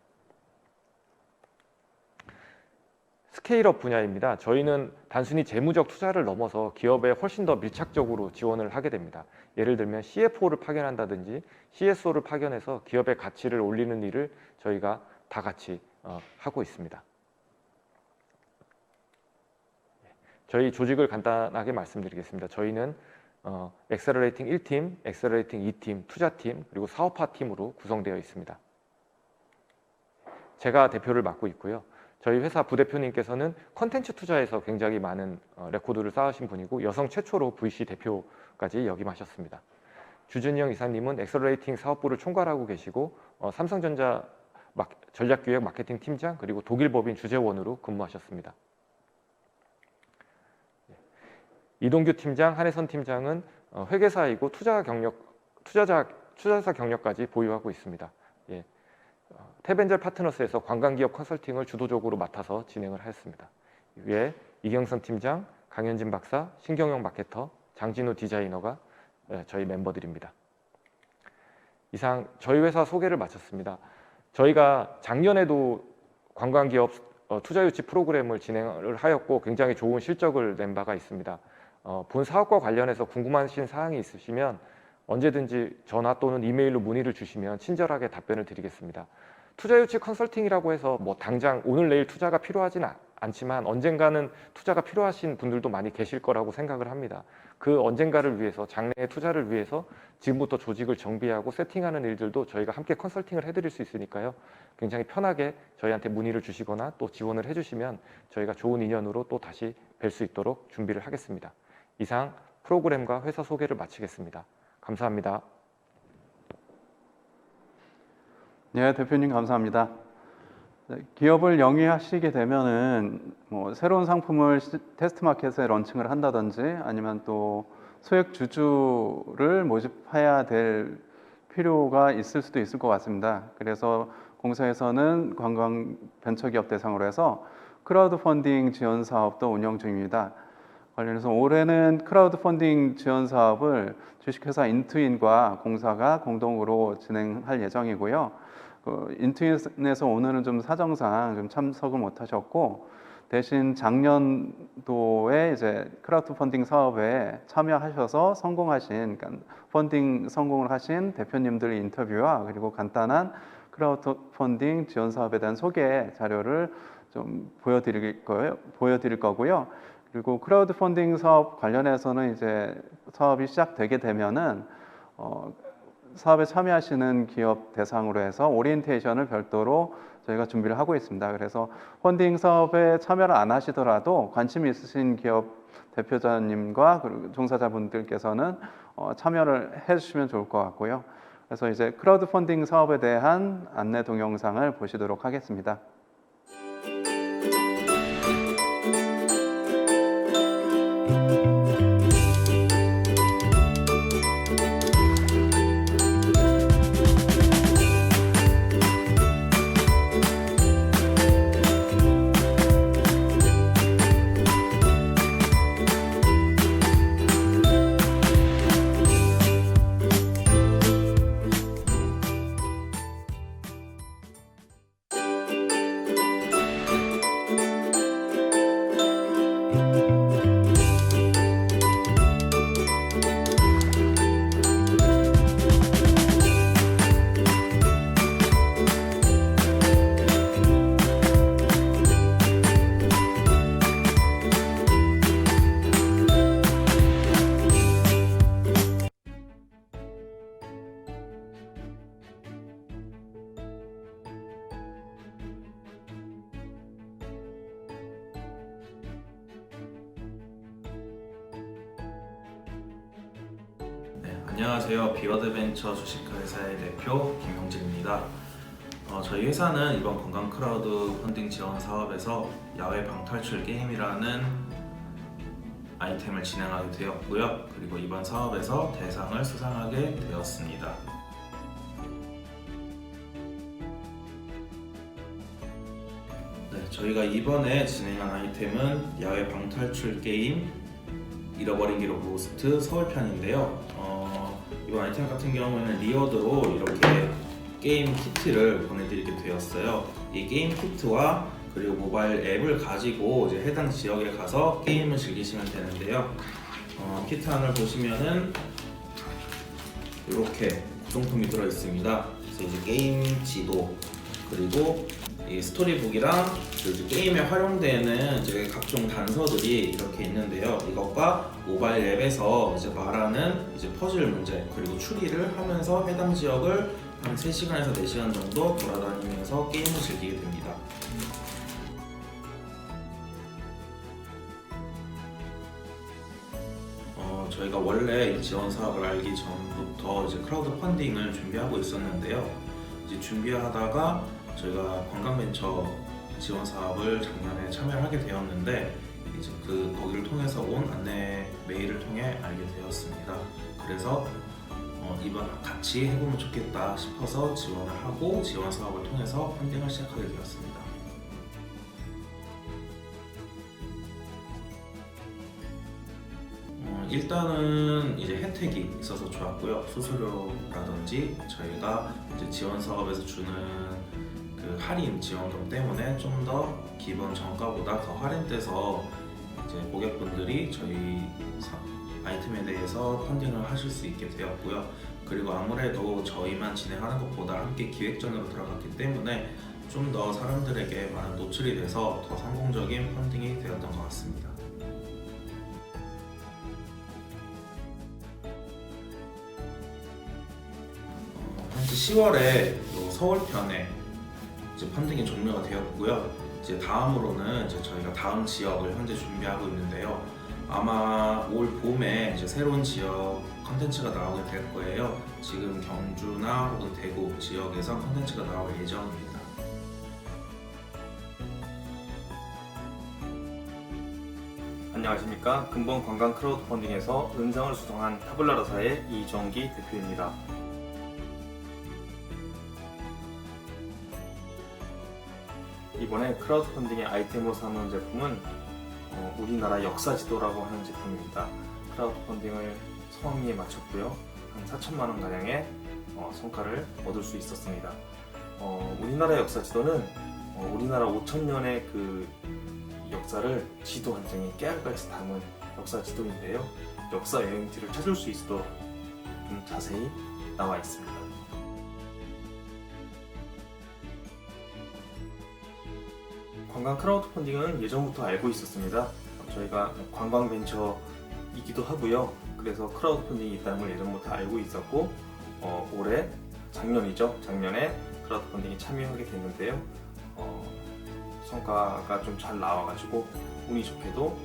스케일업 분야입니다. 저희는 단순히 재무적 투자를 넘어서 기업에 훨씬 더 밀착적으로 지원을 하게 됩니다. 예를 들면 CFO를 파견한다든지 CSO를 파견해서 기업의 가치를 올리는 일을 저희가 다 같이 하고 있습니다. 저희 조직을 간단하게 말씀드리겠습니다. 저희는 엑셀러레이팅 1팀, 엑셀러레이팅 2팀, 투자팀, 그리고 사업화 팀으로 구성되어 있습니다. 제가 대표를 맡고 있고요. 저희 회사 부대표님께서는 컨텐츠 투자에서 굉장히 많은 레코드를 쌓으신 분이고 여성 최초로 VC 대표까지 역임하셨습니다. 주준영 이사님은 엑셀러레이팅 사업부를 총괄하고 계시고 삼성전자 전략기획 마케팅 팀장 그리고 독일법인 주재원으로 근무하셨습니다. 이동규 팀장, 한혜선 팀장은 회계사이고 투자사 경력까지 보유하고 있습니다. 탭엔젤 파트너스에서 관광기업 컨설팅을 주도적으로 맡아서 진행을 하였습니다. 위에 이경선 팀장, 강현진 박사, 신경영 마케터, 장진우 디자이너가 저희 멤버들입니다. 이상 저희 회사 소개를 마쳤습니다. 저희가 작년에도 관광기업 투자 유치 프로그램을 진행을 하였고 굉장히 좋은 실적을 낸 바가 있습니다. 본 사업과 관련해서 궁금하신 사항이 있으시면 언제든지 전화 또는 이메일로 문의를 주시면 친절하게 답변을 드리겠습니다. 투자 유치 컨설팅이라고 해서 뭐 당장 오늘 내일 투자가 필요하지는 않지만 언젠가는 투자가 필요하신 분들도 많이 계실 거라고 생각을 합니다. 그 언젠가를 위해서 장래의 투자를 위해서 지금부터 조직을 정비하고 세팅하는 일들도 저희가 함께 컨설팅을 해드릴 수 있으니까요. 굉장히 편하게 저희한테 문의를 주시거나 또 지원을 해주시면 저희가 좋은 인연으로 또 다시 뵐 수 있도록 준비를 하겠습니다. 이상 프로그램과 회사 소개를 마치겠습니다. 감사합니다. 네, 대표님 감사합니다. 기업을 영위하시게 되면은 뭐 새로운 상품을 테스트 마켓에 런칭을 한다든지 아니면 또 소액 주주를 모집해야 될 필요가 있을 수도 있을 것 같습니다. 그래서 공사에서는 관광 벤처기업 대상으로 해서 크라우드 펀딩 지원 사업도 운영 중입니다. 관련해서 올해는 크라우드 펀딩 지원 사업을 주식회사 인투인과 공사가 공동으로 진행할 예정이고요. 인투인에서 오늘은 좀 사정상 좀 참석을 못하셨고, 대신 작년도에 이제 크라우드 펀딩 사업에 참여하셔서 성공하신, 그러니까 펀딩 성공을 하신 대표님들 인터뷰와 그리고 간단한 크라우드 펀딩 지원 사업에 대한 소개 자료를 좀 보여드릴 거고요. 그리고 크라우드 펀딩 사업 관련해서는 이제 사업이 시작되게 되면은 사업에 참여하시는 기업 대상으로 해서 오리엔테이션을 별도로 저희가 준비를 하고 있습니다. 그래서 펀딩 사업에 참여를 안 하시더라도 관심이 있으신 기업 대표자님과 그리고 종사자분들께서는 참여를 해주시면 좋을 것 같고요. 그래서 이제 크라우드 펀딩 사업에 대한 안내 동영상을 보시도록 하겠습니다. 네, 안녕하세요. 비어드벤처 주식회사의 대표 김용진입니다. 저희 회사는 이번 건강 크라우드 펀딩 지원 사업에서 야외 방탈출 게임이라는 아이템을 진행하게 되었고요. 그리고 이번 사업에서 대상을 수상하게 되었습니다. 네, 저희가 이번에 진행한 아이템은 야외 방탈출 게임 잃어버린 기록 로스트 서울편인데요. 이번 아이템 같은 경우에는 리워드로 이렇게 게임 키트를 보내드리게 되었어요. 이 게임 키트와 그리고 모바일 앱을 가지고 이제 해당 지역에 가서 게임을 즐기시면 되는데요. 키트 안을 보시면은 이렇게 구성품이 들어 있습니다. 그래서 이제 게임 지도 그리고 이 스토리북이랑 이제 게임에 활용되는 이제 각종 단서들이 이렇게 있는데요. 이것과 모바일 앱에서 이제 말하는 이제 퍼즐 문제 그리고 추리를 하면서 해당 지역을 한 3시간에서 4시간 정도 돌아다니면서 게임을 즐기게 됩니다. 저희가 원래 이 지원 사업을 알기 전부터 이제 크라우드 펀딩을 준비하고 있었는데요. 이제 준비하다가 저희가 관광벤처 지원 사업을 작년에 참여를 하게 되었는데 이제 거기를 통해서 온 안내 메일을 통해 알게 되었습니다. 그래서 이번 같이 해보면 좋겠다 싶어서 지원을 하고 지원 사업을 통해서 펀딩을 시작하게 되었습니다. 일단은 이제 혜택이 있어서 좋았고요. 수수료라든지 저희가 이제 지원 사업에서 주는 그 할인 지원금 때문에 좀 더 기본 정가보다 더 할인돼서 이제 고객분들이 저희 아이템에 대해서 펀딩을 하실 수 있게 되었고요. 그리고 아무래도 저희만 진행하는 것보다 함께 기획전으로 들어갔기 때문에 좀 더 사람들에게 많은 노출이 돼서 더 성공적인 펀딩이 되었던 것 같습니다. 현재 10월에 서울편에 이제 펀딩이 종료가 되었고요. 이제 다음으로는 이제 저희가 다음 지역을 현재 준비하고 있는데요. 아마 올 봄에 이제 새로운 지역 컨텐츠가 나오게 될 거예요. 지금 경주나 혹은 대구 지역에서 컨텐츠가 나올 예정입니다. 안녕하십니까. 근본 관광 크라우드 펀딩에서 은상을 수상한 타블라라사의 이정기 대표입니다. 이번에 크라우드 펀딩의 아이템으로 삼은 제품은 우리나라 역사 지도라고 하는 제품입니다. 크라우드 펀딩을 성황리에 마쳤고요. 한 4천만 원 가량의 성과를 얻을 수 있었습니다. 우리나라 역사 지도는 우리나라 5천년의 그 역사를 지도 한 장에 깨알같이 담은 역사 지도인데요. 역사 여행지를 찾을 수 있도록 좀 자세히 나와 있습니다. 관광 크라우드 펀딩은 예전부터 알고 있었습니다. 저희가 관광 벤처이기도 하고요. 그래서 크라우드 펀딩이 있다는 걸 예전부터 알고 있었고 올해 작년에 크라우드 펀딩에 참여하게 됐는데요. 성과가 좀 잘 나와가지고 운이 좋게도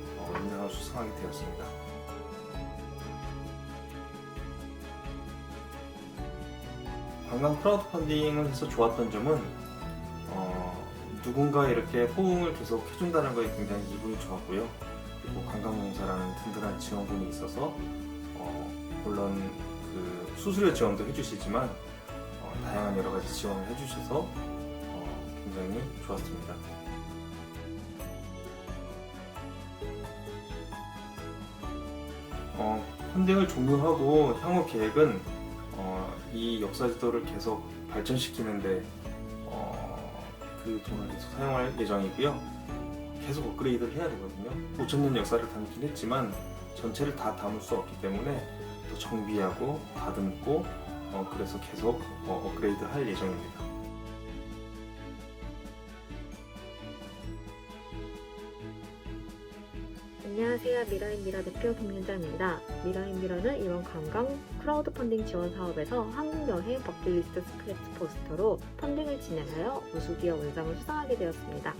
인상을 수상하게 되었습니다. 관광 크라우드 펀딩을 해서 좋았던 점은 누군가 이렇게 호응을 계속 해준다는 거에 굉장히 기분이 좋았고요. 그리고 관광공사라는 든든한 지원군이 있어서 물론 그 수수료 지원도 해주시지만 다양한 여러 가지 지원을 해주셔서 굉장히 좋았습니다. 펀딩을 종료하고 향후 계획은 이 역사 지도를 계속 발전시키는데 그 돈을 계속 사용할 예정이고요. 계속 업그레이드를 해야 되거든요. 5천년 역사를 담긴 했지만 전체를 다 담을 수 없기 때문에 더 정비하고 다듬고 그래서 계속 업그레이드 할 예정입니다. 안녕하세요. 미러앤미러 대표 김윤정입니다. 미러앤미러는 이번 관광 크라우드 펀딩 지원 사업에서 한국여행 버킷리스트 스크래치 포스터로 펀딩을 진행하여 우수기업 은상을 수상하게 되었습니다.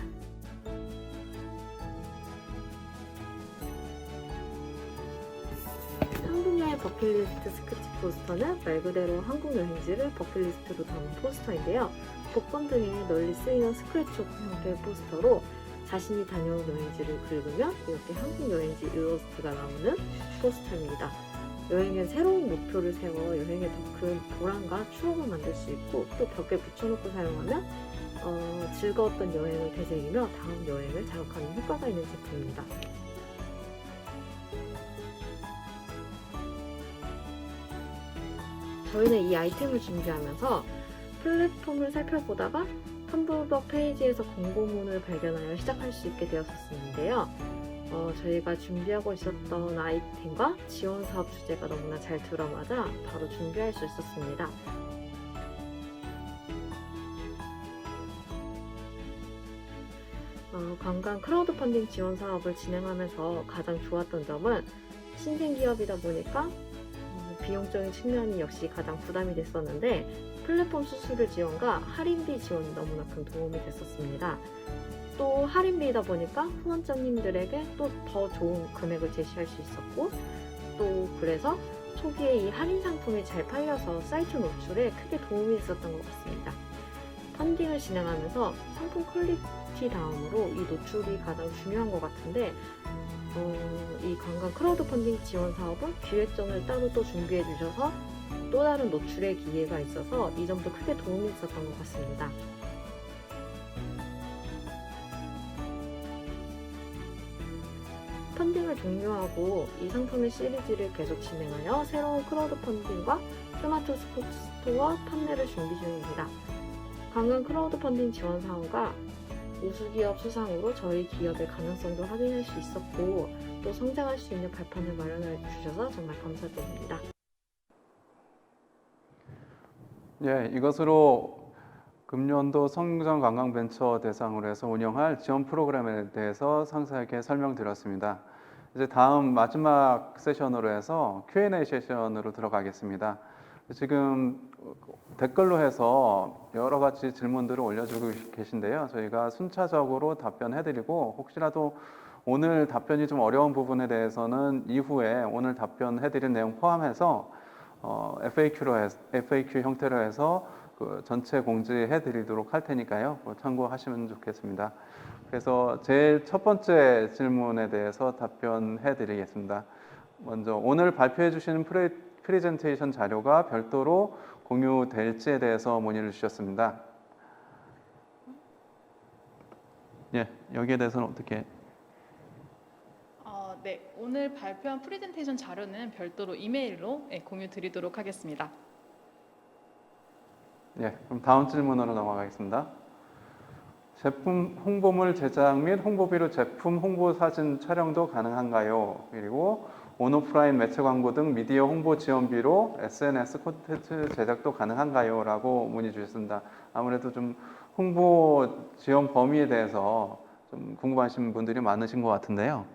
한국여행 버킷리스트 스크래치 포스터는 말 그대로 한국 여행지를 버킷리스트로 담은 포스터인데요. 복권 등에 널리 쓰이는 스크래치오프 형태의 포스터로 자신이 다녀온 여행지를 긁으면 이렇게 한국 여행지 일러스트가 나오는 포스터입니다. 여행엔 새로운 목표를 세워 여행에 더 큰 보람과 추억을 만들 수 있고 또 벽에 붙여놓고 사용하면 즐거웠던 여행을 되새기며 다음 여행을 자극하는 효과가 있는 제품입니다. 저희는 이 아이템을 준비하면서 플랫폼을 살펴보다가 텀블벅 페이지에서 공고문을 발견하여 시작할 수 있게 되었었는데요. 저희가 준비하고 있었던 아이템과 지원 사업 주제가 너무나 잘 들어맞아 바로 준비할 수 있었습니다. 관광 크라우드 펀딩 지원 사업을 진행하면서 가장 좋았던 점은 신생기업이다 보니까 비용적인 측면이 역시 가장 부담이 됐었는데 플랫폼 수수료 지원과 할인비 지원이 너무나 큰 도움이 됐었습니다. 또 할인비이다 보니까 후원자님들에게 또 더 좋은 금액을 제시할 수 있었고 또 그래서 초기에 이 할인 상품이 잘 팔려서 사이트 노출에 크게 도움이 됐었던 것 같습니다. 펀딩을 진행하면서 상품 퀄리티 다음으로 이 노출이 가장 중요한 것 같은데 이 관광 크라우드 펀딩 지원 사업은 기획전을 따로 또 준비해 주셔서 또 다른 노출의 기회가 있어서 이 점도 크게 도움이 있었던 것 같습니다. 펀딩을 종료하고 이 상품의 시리즈를 계속 진행하여 새로운 크라우드 펀딩과 스마트 스토어 판매를 준비 중입니다. 관광 크라우드 펀딩 지원 사업과 우수기업 수상으로 저희 기업의 가능성도 확인할 수 있었고 또 성장할 수 있는 발판을 마련해 주셔서 정말 감사드립니다. 예, 이것으로 금년도 성장관광벤처 대상으로 해서 운영할 지원 프로그램에 대해서 상세하게 설명드렸습니다. 이제 다음 마지막 세션으로 해서 Q&A 세션으로 들어가겠습니다. 지금 댓글로 해서 여러 가지 질문들을 올려주고 계신데요. 저희가 순차적으로 답변해드리고 혹시라도 오늘 답변이 좀 어려운 부분에 대해서는 이후에 오늘 답변해드린 내용 포함해서 FAQ 형태로 해서 그 전체 공지해드리도록 할 테니까요. 참고하시면 좋겠습니다. 그래서 제일 첫 번째 질문에 대해서 답변해드리겠습니다. 먼저 오늘 발표해 주시는 프레젠테이션 자료가 별도로 공유될지에 대해서 문의를 주셨습니다. 예, 여기에 대해서는 어떻게? 네, 오늘 발표한 프레젠테이션 자료는 별도로 이메일로 공유 드리도록 하겠습니다. 예, 그럼 다음 질문으로 넘어가겠습니다. 제품 홍보물 제작 및 홍보비로 제품 홍보 사진 촬영도 가능한가요? 그리고 온오프라인 매체 광고 등 미디어 홍보 지원비로 SNS 콘텐츠 제작도 가능한가요? 라고 문의 주셨습니다. 아무래도 좀 홍보 지원 범위에 대해서 좀 궁금하신 분들이 많으신 것 같은데요.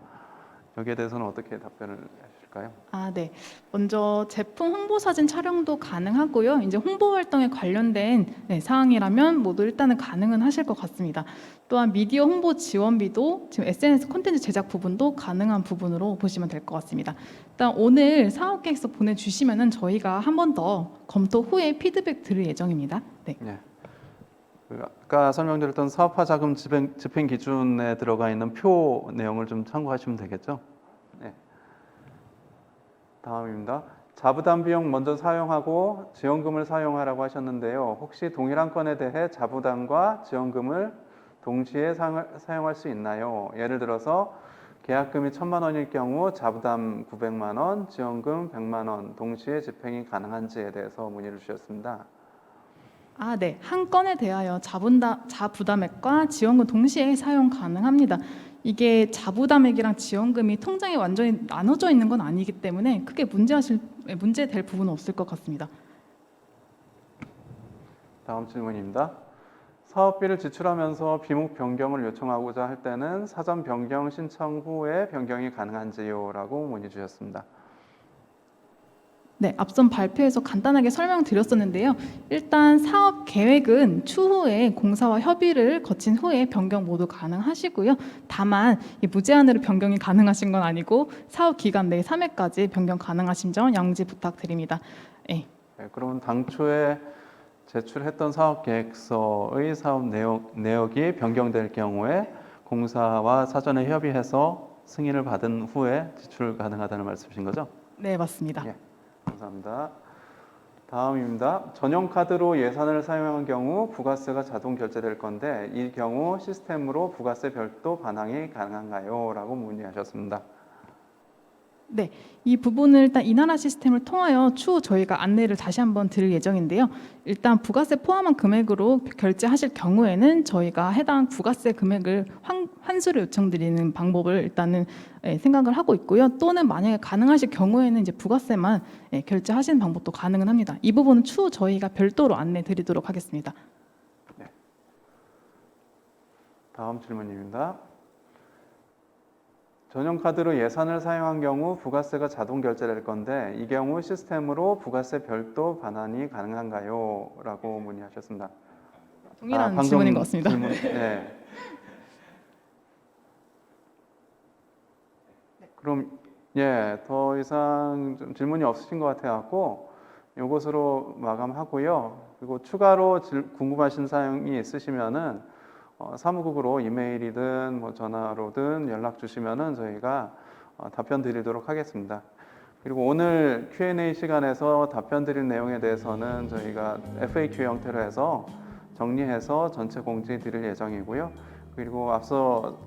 여기에 대해서는 어떻게 답변을 해주실까요? 네. 먼저 제품 홍보 사진 촬영도 가능하고요. 이제 홍보 활동에 관련된 사항이라면 모두 일단은 가능은 하실 것 같습니다. 또한 미디어 홍보 지원비도 지금 SNS 콘텐츠 제작 부분도 가능한 부분으로 보시면 될 것 같습니다. 일단 오늘 사업 계획서 보내주시면은 저희가 한 번 더 검토 후에 피드백 드릴 예정입니다. 네. 예. 아까 설명드렸던 사업화 자금 집행 기준에 들어가 있는 표 내용을 좀 참고하시면 되겠죠. 네. 다음입니다. 자부담 비용 먼저 사용하고 지원금을 사용하라고 하셨는데요. 혹시 동일한 건에 대해 자부담과 지원금을 동시에 사용할 수 있나요? 예를 들어서 계약금이 1,000만 원일 경우 자부담 900만 원, 지원금 100만 원 동시에 집행이 가능한지에 대해서 문의를 주셨습니다. 네. 한 건에 대하여 자부담액과 지원금 동시에 사용 가능합니다. 이게 자부담액이랑 지원금이 통장에 완전히 나눠져 있는 건 아니기 때문에 크게 문제될 부분은 없을 것 같습니다. 다음 질문입니다. 사업비를 지출하면서 비목 변경을 요청하고자 할 때는 사전 변경 신청 후에 변경이 가능한지요? 라고 문의 주셨습니다. 네, 앞선 발표에서 간단하게 설명드렸었는데요. 일단 사업 계획은 추후에 공사와 협의를 거친 후에 변경 모두 가능하시고요. 다만 무제한으로 변경이 가능하신 건 아니고 사업 기간 내 3회까지 변경 가능하신 점 양지 부탁드립니다. 네. 네, 그러면 당초에 제출했던 사업 계획서의 사업 내역이 변경될 경우에 공사와 사전에 협의해서 승인을 받은 후에 지출 가능하다는 말씀이신 거죠? 네, 맞습니다. 예. 감사합니다. 다음입니다. 전용카드로 예산을 사용한 경우 부가세가 자동 결제될 건데 이 경우 시스템으로 부가세 별도 반항이 가능한가요? 라고 문의하셨습니다. 네, 이 부분을 일단 이나라 시스템을 통하여 추후 저희가 안내를 다시 한번 드릴 예정인데요. 일단 부가세 포함한 금액으로 결제하실 경우에는 저희가 해당 부가세 금액을 환수를 요청드리는 방법을 일단은 생각을 하고 있고요. 또는 만약에 가능하실 경우에는 이제 부가세만 결제하시는 방법도 가능은 합니다. 이 부분은 추후 저희가 별도로 안내 드리도록 하겠습니다. 네. 다음 질문입니다. 전용카드로 예산을 사용한 경우 부가세가 자동 결제될 건데 이 경우 시스템으로 부가세 별도 반환이 가능한가요? 라고 문의하셨습니다. 동일한 방금 질문인 것 같습니다. 네. 그럼 더 이상 좀 질문이 없으신 것 같아갖고 이것으로 마감하고요. 그리고 추가로 궁금하신 사항이 있으시면은 사무국으로 이메일이든 뭐 전화로든 연락 주시면은 저희가 답변 드리도록 하겠습니다. 그리고 오늘 Q&A 시간에서 답변 드릴 내용에 대해서는 저희가 FAQ 형태로 해서 정리해서 전체 공지 드릴 예정이고요. 그리고 앞서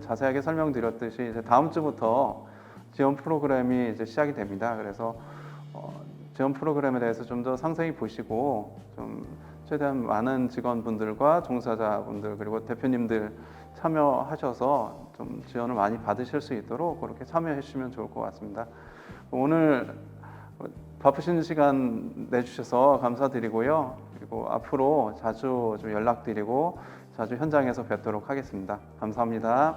자세하게 설명드렸듯이 이제 다음 주부터 지원 프로그램이 이제 시작이 됩니다. 그래서 지원 프로그램에 대해서 좀 더 상세히 보시고 좀 최대한 많은 직원분들과 종사자분들 그리고 대표님들 참여하셔서 좀 지원을 많이 받으실 수 있도록 그렇게 참여해 주시면 좋을 것 같습니다. 오늘 바쁘신 시간 내주셔서 감사드리고요. 그리고 앞으로 자주 좀 연락드리고 자주 현장에서 뵙도록 하겠습니다. 감사합니다.